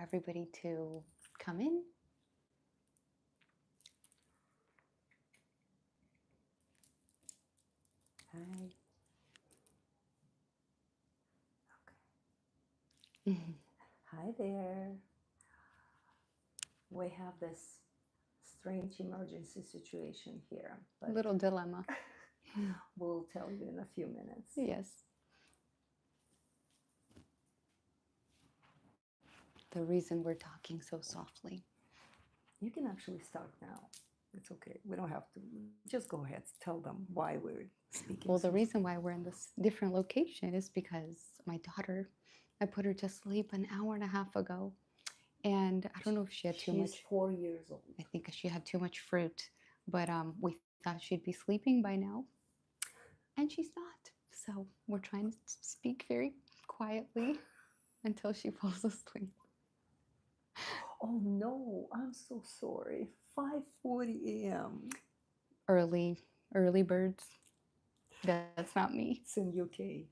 everybody to come in. Hi. Mhm. Hi there. We have this strange emergency situation here, but Little dilemma. we'll tell you in a few minutes. Yes. The reason we're talking so softly. You can actually start now. It's okay. We don't have to. Just go ahead. Tell them why we're speaking. Well, the reason why we're in this different location is because my daughter, I put her to sleep an hour and a half ago. And I don't know if she had too She's much. 4 years old. I think she had too much fruit, but we thought she'd be sleeping by now, and she's not. So we're trying to speak very quietly until she falls asleep. Oh no, I'm so sorry. 5:40 a.m. Early birds. That's not me. It's in UK.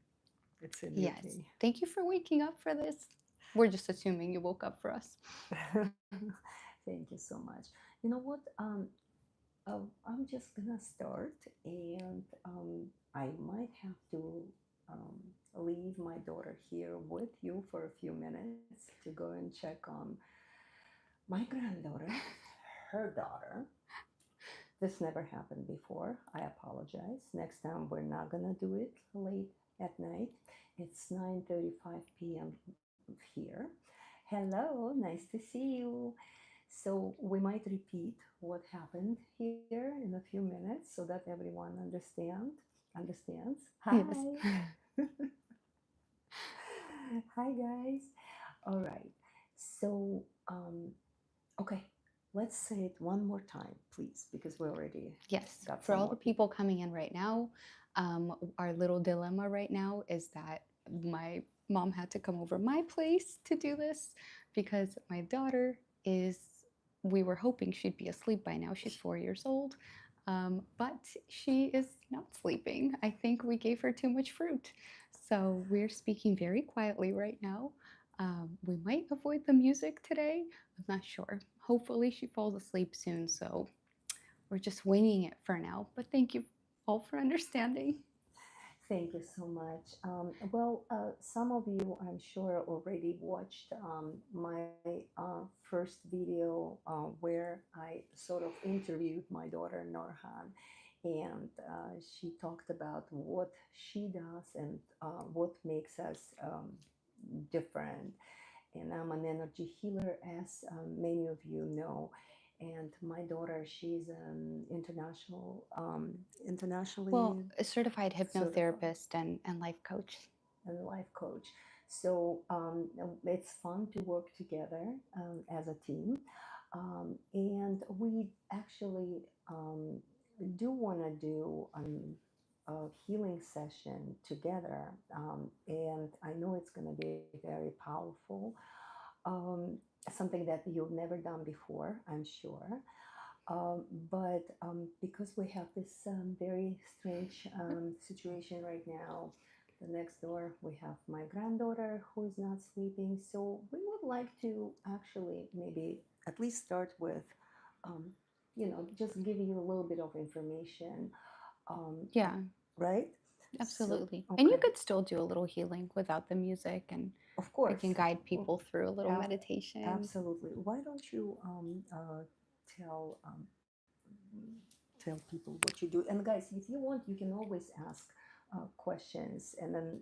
It's in Yes. UK. Thank you for waking up for this. We're just assuming you woke up for us. Thank you so much. You know what? I'm just gonna start, and I might have to um, leave my daughter here with you for a few minutes to go and check on my granddaughter, her daughter. This never happened before. I apologize. Next time we're not gonna do it late at night. It's 9:35 p.m. here. Hello, nice to see you. So we might repeat what happened here in a few minutes so that everyone understands. Yes. Hi. Hi guys. All right. So okay, let's say it one more time, please, because we already Yes. got For some all more the people coming in right now, our little dilemma right now is that my mom had to come over my place to do this because my daughter is, we were hoping she'd be asleep by now. She's 4 years old, but she is not sleeping. I think we gave her too much fruit. So we're speaking very quietly right now. We might avoid the music today. I'm not sure. Hopefully, she falls asleep soon. So we're just winging it for now. But thank you all for understanding. Thank you so much. Some of you, I'm sure, already watched my first video where I sort of interviewed my daughter Norhan, and she talked about what she does and what makes us different. And I'm an energy healer, as many of you know. And my daughter, she's an internationally Well, a certified certified hypnotherapist and life coach. and life coach. So it's fun to work together as a team. And we actually do want to do a healing session together. And I know it's going to be very powerful. Um, Something that you've never done before, I'm sure. But because we have this very strange situation right now, the next door we have my granddaughter who is not sleeping. So we would like to actually maybe at least start with, um, just give you a little bit of information, um, Yeah, right? So, absolutely. And you okay, could still do a little healing without the music, and of I course. can guide Oh, people through a little ab- meditation. absolutely. Why don't you tell tell people what you do. And guys, if you want, you can always ask questions, and then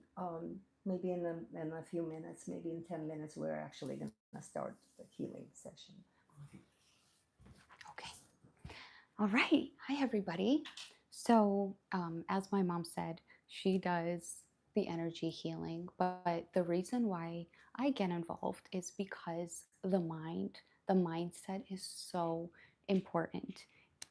maybe in a few minutes, maybe in 10 minutes, we're actually going to start the healing session. Okay. All right. Hi, everybody. So, as my mom said, she does the energy healing, but the reason why I get involved is because the mindset is so important.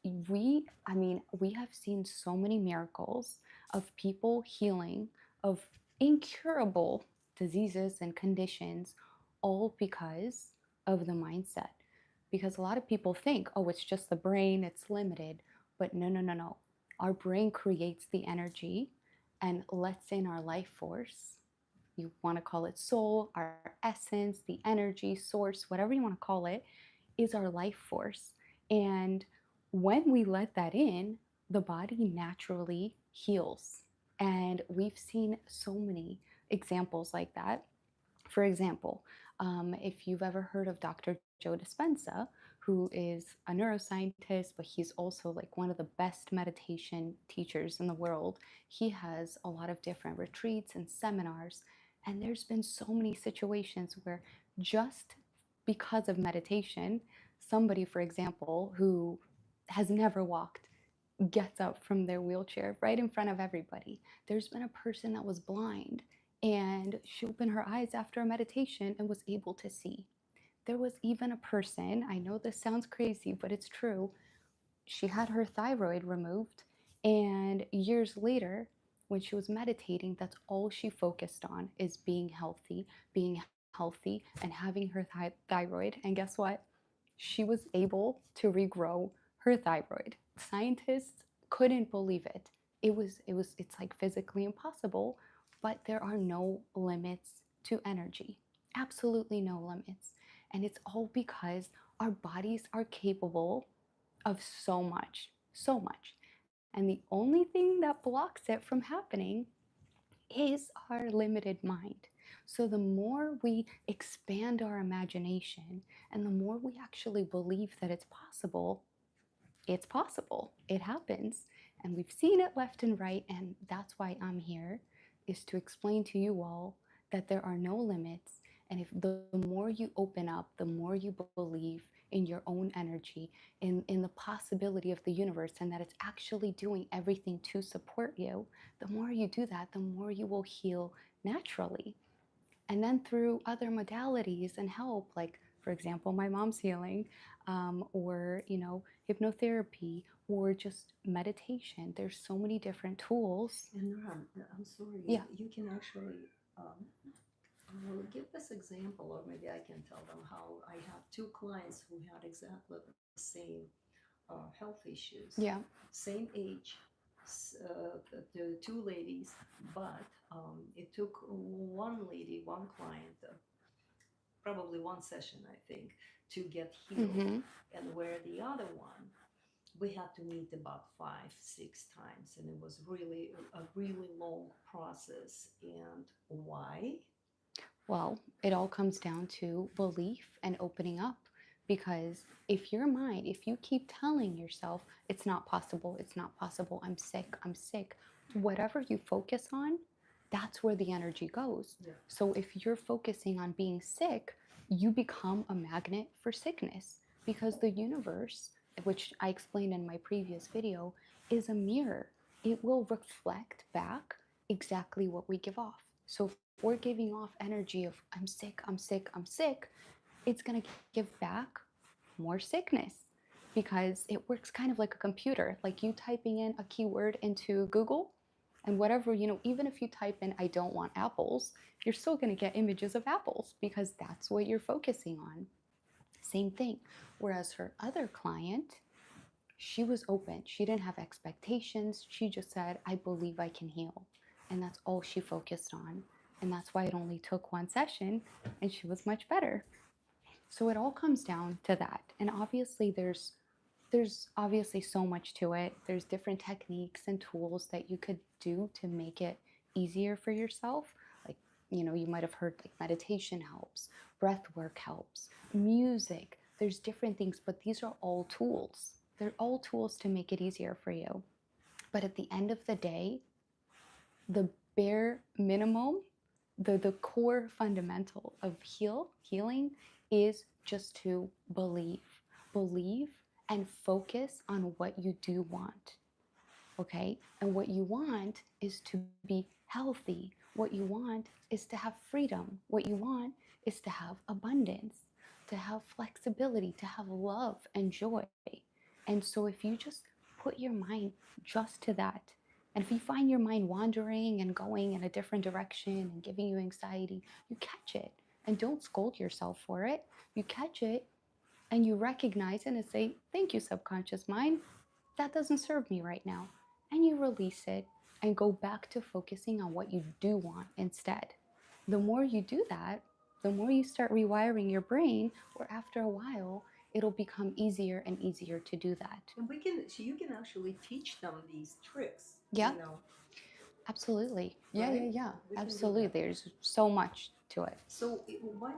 We have seen so many miracles of people healing of incurable diseases and conditions, all because of the mindset. Because a lot of people think, oh, it's just the brain, it's limited. But no, no, no, no. Our brain creates the energy and lets in our life force, you want to call it soul, our essence, the energy source, whatever you want to call it, is our life force. And when we let that in, the body naturally heals. And we've seen so many examples like that. For example, if you've ever heard of Dr. Joe Dispenza, who is a neuroscientist, but he's also like one of the best meditation teachers in the world. He has a lot of different retreats and seminars. And there's been so many situations where just because of meditation, somebody, for example, who has never walked gets up from their wheelchair right in front of everybody. There's been a person that was blind and she opened her eyes after a meditation and was able to see. There was even a person, I know this sounds crazy, but it's true. She had her thyroid removed, and years later, when she was meditating, that's all she focused on is being healthy, and having her thyroid. And guess what? She was able to regrow her thyroid. Scientists couldn't believe it. It's like physically impossible, but there are no limits to energy. Absolutely no limits. And it's all because our bodies are capable of so much, so much. And the only thing that blocks it from happening is our limited mind. So the more we expand our imagination and the more we actually believe that it's possible. It happens. And we've seen it left and right. And that's why I'm here, is to explain to you all that there are no limits. And if the more you open up, the more you believe in your own energy, in the possibility of the universe, and that it's actually doing everything to support you, the more you do that, the more you will heal naturally. And then through other modalities and help, like for example my mom's healing, or hypnotherapy, or just meditation, there's so many different tools. And Ram, I'm sorry, Yeah. you can actually give this example, or maybe I can tell them how I have two clients who had exactly the same health issues, Yeah. same age, the two ladies, but it took one lady, one client, probably one session, I think, to get healed. Mm-hmm. And where the other one, we had to meet about 5, 6 times, and it was really a really long process. And why? Well, it all comes down to belief and opening up. Because if your mind, if you keep telling yourself, it's not possible, I'm sick, whatever you focus on, that's where the energy goes. Yeah. So if you're focusing on being sick, you become a magnet for sickness, because the universe, which I explained in my previous video, is a mirror. It will reflect back exactly what we give off. So if we're giving off energy of I'm sick, I'm sick, I'm sick, it's going to give back more sickness, because it works kind of like a computer, like you typing in a keyword into Google, and whatever, even if you type in I don't want apples, you're still going to get images of apples because that's what you're focusing on. Same thing. Whereas her other client, she was open. She didn't have expectations. She just said, I believe I can heal. And that's all she focused on. And that's why it only took one session and she was much better. So it all comes down to that. And obviously there's obviously so much to it. There's different techniques and tools that you could do to make it easier for yourself. Like, you might have heard like meditation helps, breath work helps, music. There's different things, but these are all tools. They're all tools to make it easier for you. But at the end of the day, the bare minimum, the core fundamental of healing is just to believe. Believe and focus on what you do want. Okay? And what you want is to be healthy. What you want is to have freedom. What you want is to have abundance, to have flexibility, to have love and joy. And so if you just put your mind just to that, and if you find your mind wandering and going in a different direction and giving you anxiety, you catch it and don't scold yourself for it. You catch it and you recognize it and say, thank you, subconscious mind. That doesn't serve me right now. And you release it and go back to focusing on what you do want instead. the more you do that, the more you start rewiring your brain, or after a while, it'll become easier and easier to do that. And we can, so you can actually teach them these tricks, Yeah, absolutely. Yeah, yeah, right? yeah. We can do Absolutely. that. There's so much to it. So why,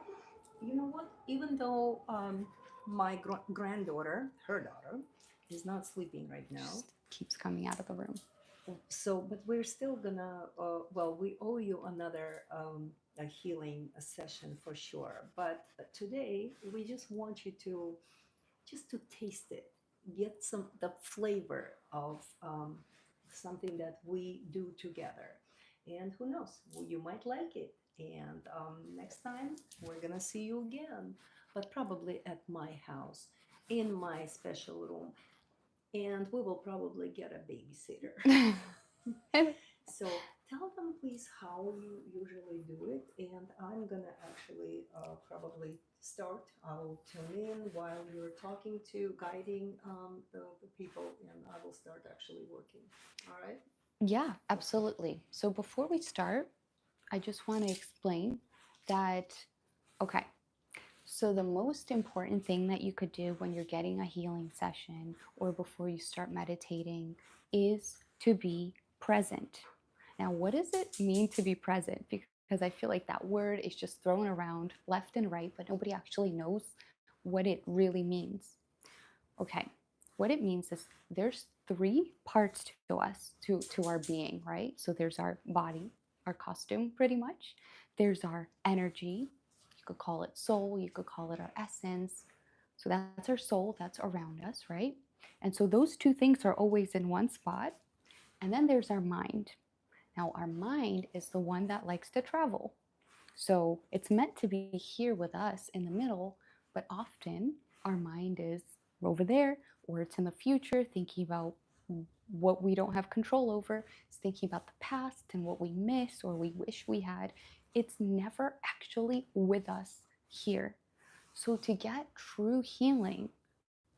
you know what? Even though my granddaughter, her daughter, is not sleeping right now, Just keeps coming out of the room. so but we're still gonna. Well, we owe you another a healing session for sure. But today we just want you to just to taste it, get some the flavor of something that we do together, and who knows, you might like it. And next time we're gonna see you again, but probably at my house in my special room, and we will probably get a babysitter. So tell them please how you usually do it, and I'm gonna actually probably start. I'll tune in while you're talking to guiding the people, and I will start actually working. All right. Yeah, absolutely. So before we start, I just want to explain that, okay, so the most important thing that you could do when you're getting a healing session or before you start meditating is to be present. Now, what does it mean to be present? Because I feel like that word is just thrown around left and right, but nobody actually knows what it really means. Okay, what it means is there's three parts to us, to our being, right? So there's our body, our costume, pretty much. There's our energy. You could call it soul, you could call it our essence. So that's our soul, that's around us, right? And so those two things are always in one spot. And then there's our mind. Now, our mind is the one that likes to travel. So it's meant to be here with us in the middle, but often our mind is over there, or it's in the future thinking about what we don't have control over. It's thinking about the past and what we miss or we wish we had. It's never actually with us here. So to get true healing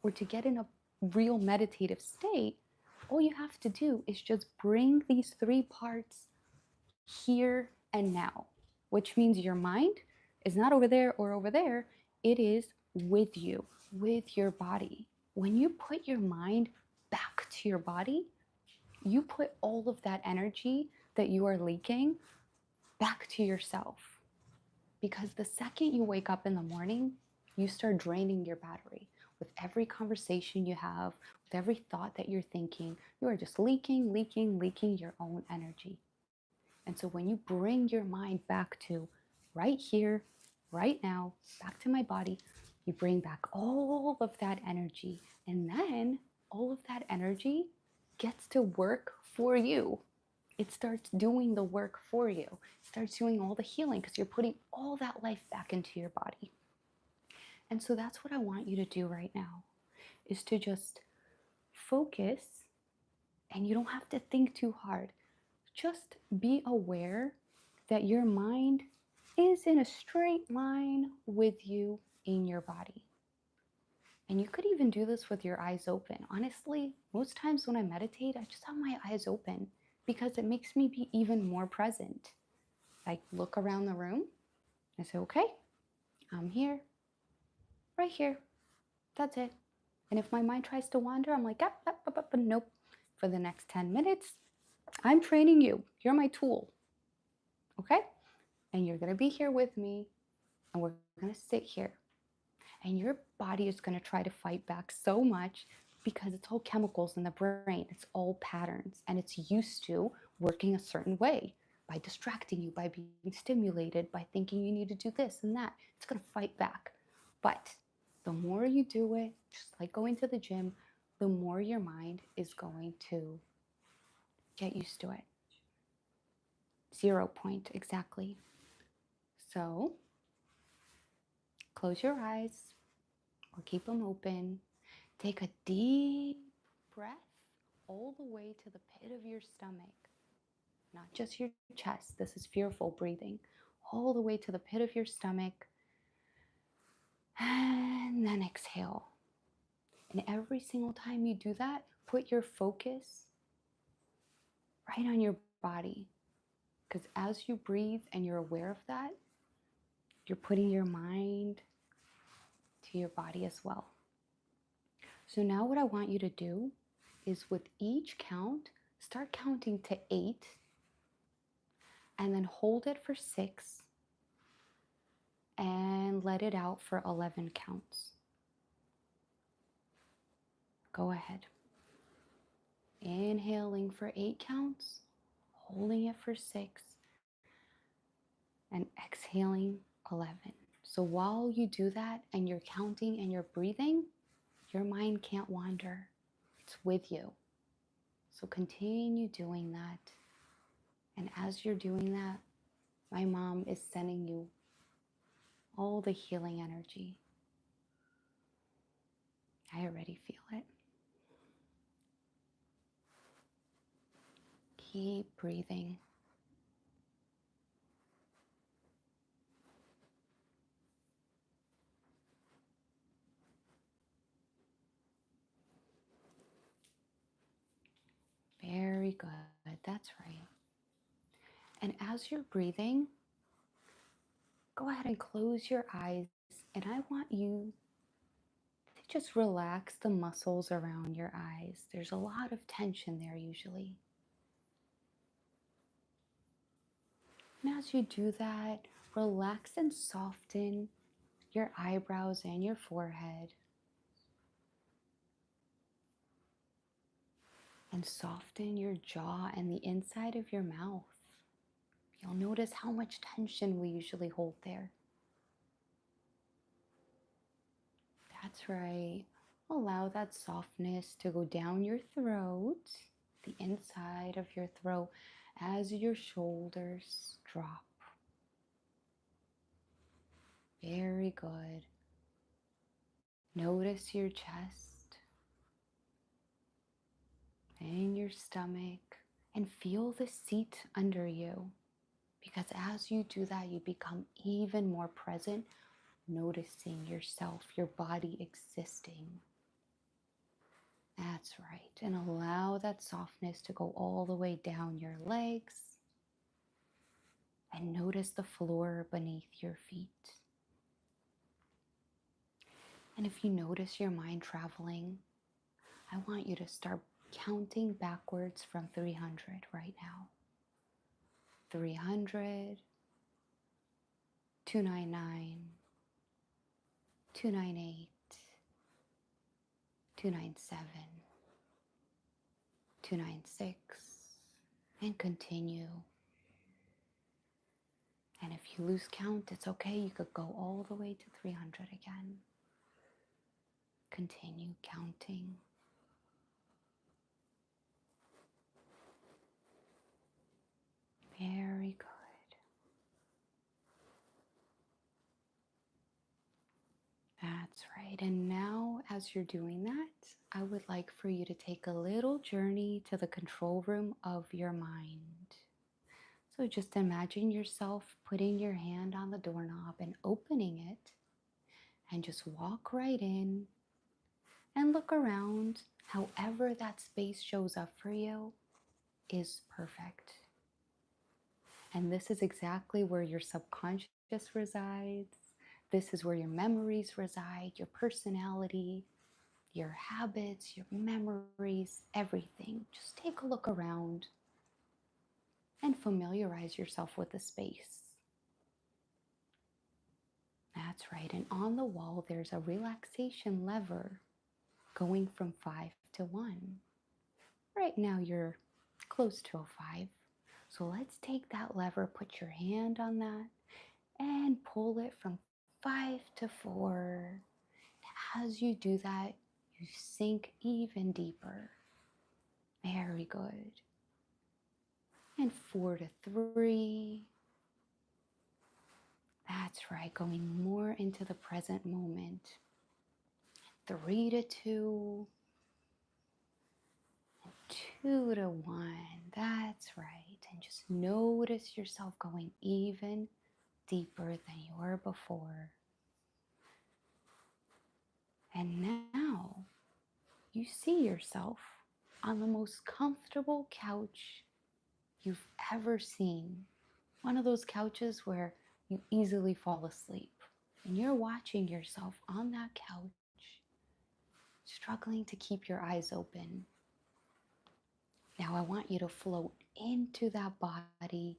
or to get in a real meditative state, all you have to do is just bring these three parts here and now, which means your mind is not over there or over there. It is with you, with your body. When you put your mind back to your body, you put all of that energy that you are leaking back to yourself. Because the second you wake up in the morning, you start draining your battery. With every conversation you have, with every thought that you're thinking, you are just leaking, leaking, leaking your own energy. And so when you bring your mind back to right here, right now, back to my body, you bring back all of that energy. And then all of that energy gets to work for you. It starts doing the work for you. It starts doing all the healing because you're putting all that life back into your body. And so that's what I want you to do right now is to just focus, and you don't have to think too hard. Just be aware that your mind is in a straight line with you in your body. And you could even do this with your eyes open. Honestly, most times when I meditate, I just have my eyes open because it makes me be even more present. I look around the room, I say, okay, I'm here, right here. That's it. And if my mind tries to wander, I'm like, nope. For the next 10 minutes, I'm training you. You're my tool. Okay? And you're going to be here with me, and we're going to sit here. And your body is going to try to fight back so much because it's all chemicals in the brain, it's all patterns, and it's used to working a certain way by distracting you, by being stimulated, by thinking you need to do this and that. It's going to fight back. But the more you do it, just like going to the gym, the more your mind is going to get used to it. 0 point exactly. So close your eyes or keep them open. Take a deep breath all the way to the pit of your stomach, not just your chest. This is fearful breathing. All the way to the pit of your stomach. And then exhale. And every single time you do that, put your focus right on your body. Because as you breathe and you're aware of that, you're putting your mind to your body as well. So now what I want you to do is with each count, start counting to 8 and then hold it for 6 and let it out for 11 counts. Go ahead. Inhaling for 8 counts, holding it for 6, and exhaling 11. So while you do that and you're counting and you're breathing, your mind can't wander. It's with you. So continue doing that. And as you're doing that, my mom is sending you all the healing energy. I already feel it. Keep breathing. Very good. That's right. And as you're breathing, go ahead and close your eyes. And I want you to just relax the muscles around your eyes. There's a lot of tension there usually. And as you do that, relax and soften your eyebrows and your forehead. And soften your jaw and the inside of your mouth. You'll notice how much tension we usually hold there. That's right. Allow that softness to go down your throat, the inside of your throat, as your shoulders drop. Very good. Notice your chest and your stomach and feel the seat under you. Because as you do that, you become even more present, noticing yourself, your body existing. That's right. And allow that softness to go all the way down your legs. And notice the floor beneath your feet. And if you notice your mind traveling, I want you to start counting backwards from 300 right now. 300, 299, 298, 297, 296, and continue. And if you lose count, it's okay. You could go all the way to 300 again. Continue counting. Very good. That's right. And now, as you're doing that, I would like for you to take a little journey to the control room of your mind. So just imagine yourself putting your hand on the doorknob and opening it, and just walk right in and look around. However that space shows up for you is perfect. And this is exactly where your subconscious resides. This is where your memories reside, your personality, your habits, your memories, everything. Just take a look around and familiarize yourself with the space. That's right. And on the wall, there's a relaxation lever going from 5 to 1. Right now, you're close to a 5. So let's take that lever, put your hand on that, and pull it from 5 to 4. As you do that, you sink even deeper. Very good. And 4 to 3. That's right, going more into the present moment. 3 to 2. 2 to 1. That's right. And just notice yourself going even deeper than you were before. And now you see yourself on the most comfortable couch you've ever seen. one of those couches where you easily fall asleep. And you're watching yourself on that couch, struggling to keep your eyes open. Now, I want you to float into that body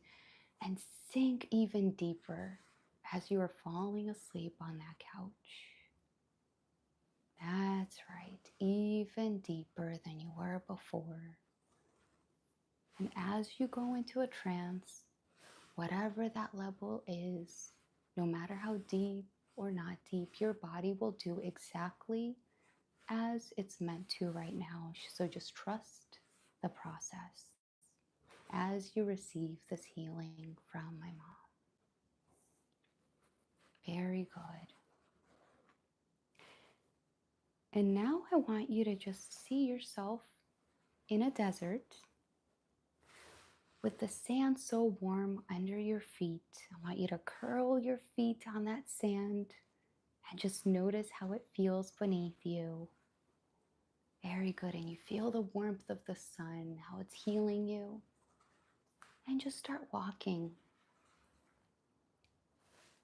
and sink even deeper as you are falling asleep on that couch. That's right, even deeper than you were before. And as you go into a trance, whatever that level is, no matter how deep or not deep, your body will do exactly as it's meant to right now. So just trust the process as you receive this healing from my mom. Very good. And now I want you to just see yourself in a desert with the sand so warm under your feet. I want you to curl your feet on that sand and just notice how it feels beneath you. Very good. And you feel the warmth of the sun, how it's healing you. And just start walking.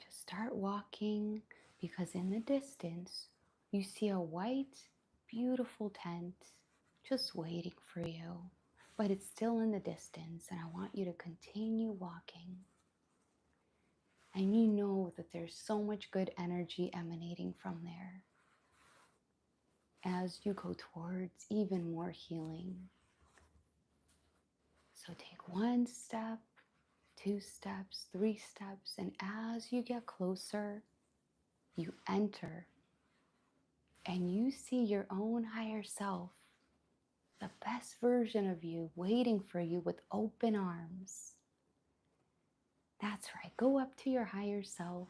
Just start walking because in the distance, you see a white, beautiful tent just waiting for you. But it's still in the distance, and I want you to continue walking. And you know that there's so much good energy emanating from there as you go towards even more healing. So take one step, 2 steps, 3 steps, and as you get closer, you enter and you see your own higher self, the best version of you waiting for you with open arms. That's right. Go up to your higher self,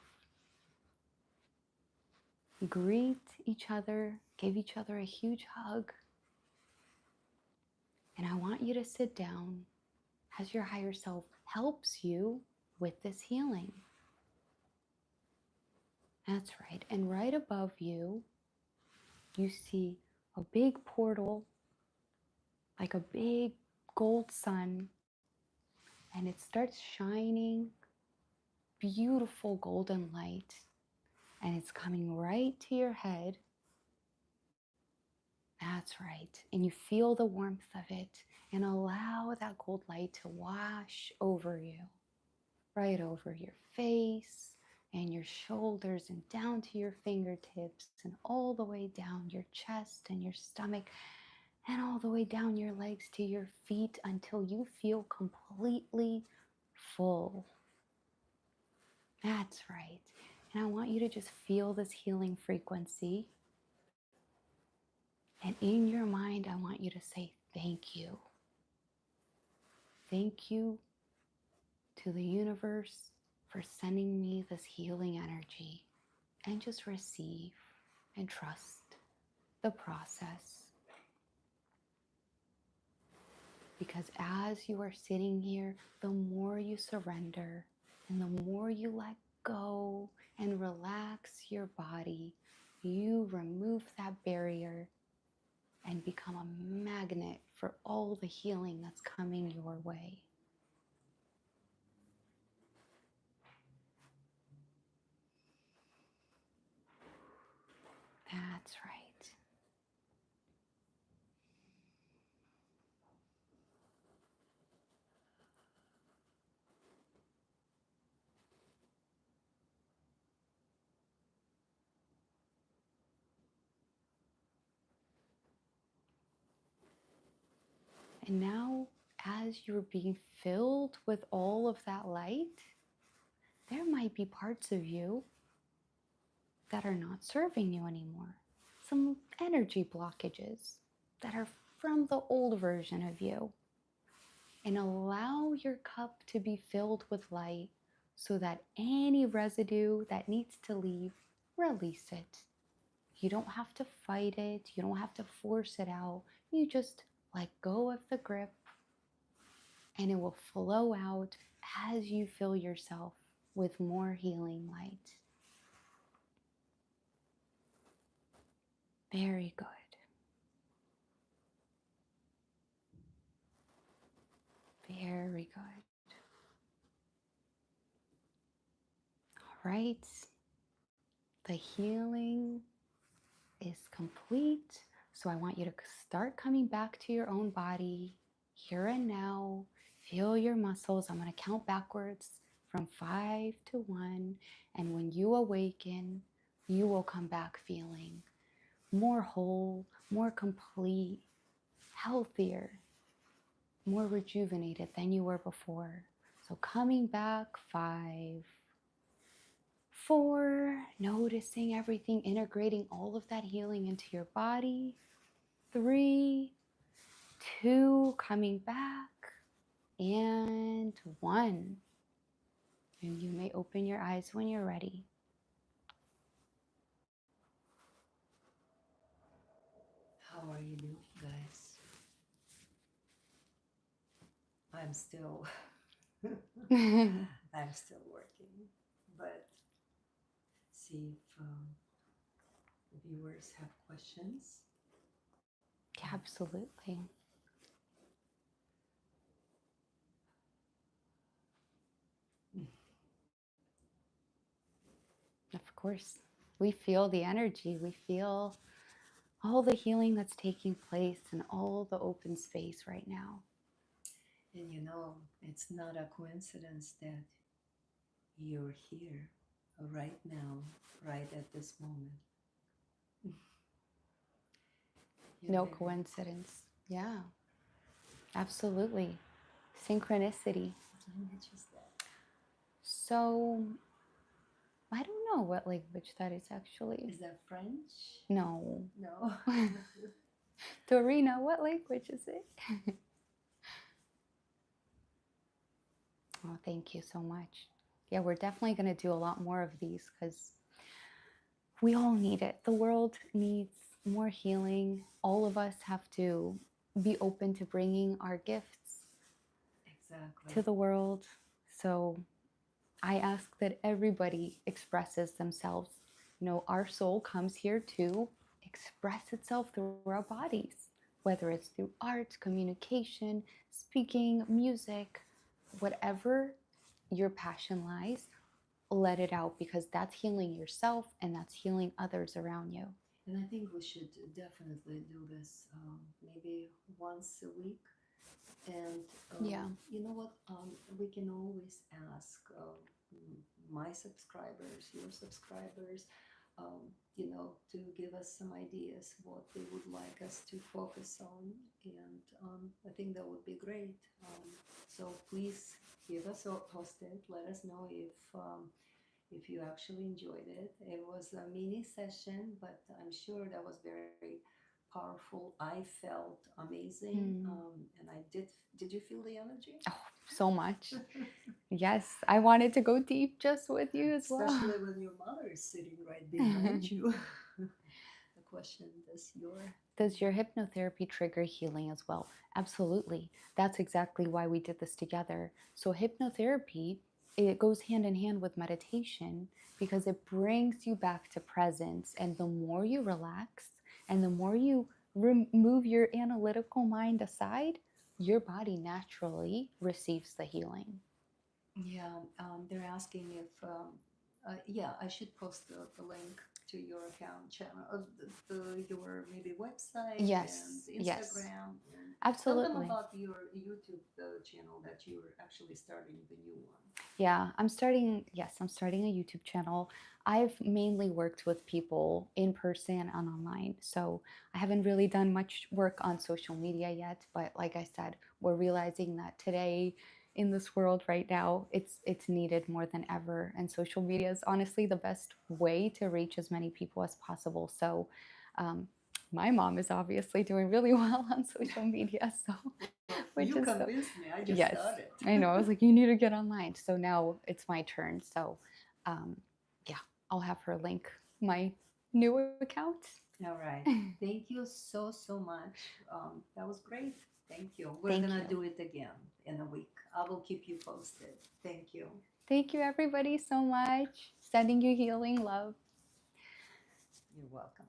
greet each other, give each other a huge hug, and I want you to sit down as your higher self helps you with this healing. That's right. And right above you, you see a big portal, like a big gold sun, and it starts shining beautiful golden light, and it's coming right to your head. That's right. And you feel the warmth of it, and allow that gold light to wash over you, right over your face and your shoulders and down to your fingertips and all the way down your chest and your stomach and all the way down your legs to your feet until you feel completely full. That's right. And I want you to just feel this healing frequency. And in your mind, I want you to say thank you. Thank you to the universe for sending me this healing energy. And just receive and trust the process. Because as you are sitting here, the more you surrender and the more you let go and relax your body, you remove that barrier and become a magnet for all the healing that's coming your way. That's right. And now, as you're being filled with all of that light, there might be parts of you that are not serving you anymore. Some energy blockages that are from the old version of you. And allow your cup to be filled with light so that any residue that needs to leave, release it. You don't have to fight it. You don't have to force it out. You just let go of the grip and it will flow out as you fill yourself with more healing light. Very good. Very good. right? The healing is complete. So I want you to start coming back to your own body here and now. Feel your muscles. I'm going to count backwards from 5 to 1. And when you awaken, you will come back feeling more whole, more complete, healthier, more rejuvenated than you were before. So coming back 5, 4, noticing everything, integrating all of that healing into your body. 3, 2, coming back, and 1. And you may open your eyes when you're ready. How are you doing, guys? I'm still I'm still working, but see if the viewers have questions. Absolutely. Of course. We feel the energy. We feel all the healing that's taking place in all the open space right now. And it's not a coincidence that you're here right now, right at this moment. No coincidence. Yeah, absolutely. Synchronicity. What language is that? So, I don't know what language that is actually. Is that French? No. No. Dorina, what language is it? Oh, thank you so much. Yeah, we're definitely going to do a lot more of these because we all need it. The world needs more healing. All of us have to be open to bringing our gifts Exactly. to the world. So I ask that everybody expresses themselves. Our soul comes here to express itself through our bodies, whether it's through art, communication, speaking, music, whatever your passion lies, let it out because that's healing yourself and that's healing others around you. And I think we should definitely do this maybe once a week. And Yeah. you know what? We can always ask my subscribers, your subscribers, to give us some ideas what they would like us to focus on. And I think that would be great. So please give us a post it. Let us know if you actually enjoyed it. It was a mini session, but I'm sure that was very powerful. I felt amazing, and I did. Did you feel the energy? Oh, so much. Yes, I wanted to go deep just with you as well. Especially when your mother is sitting right behind you. The question: Does your hypnotherapy trigger healing as well? Absolutely. That's exactly why we did this together. So hypnotherapy, it goes hand in hand with meditation because it brings you back to presence. And the more you relax and the more you remove your analytical mind aside, your body naturally receives the healing. Yeah, they're asking if, yeah, I should post the link to your account channel, your maybe website and Yes, yes, Instagram, and tell them absolutely. about your YouTube channel that you're actually starting the new one. Yeah, I'm starting a YouTube channel. I've mainly worked with people in person and online. So I haven't really done much work on social media yet, but like I said, we're realizing that today in this world right now, it's needed more than ever and social media is honestly the best way to reach as many people as possible. So um, my mom is obviously doing really well on social media, so Well, which you is so convinced me. I just yes, started. I know. I was like, you need to get online. So now it's my turn. So, um, yeah, I'll have her link my new account. All right. Thank you so, so much. That was great. Thank you. We're Thank going to you. do it again in a week. I will keep you posted. Thank you. Thank you, everybody, so much. Sending you healing love. You're welcome.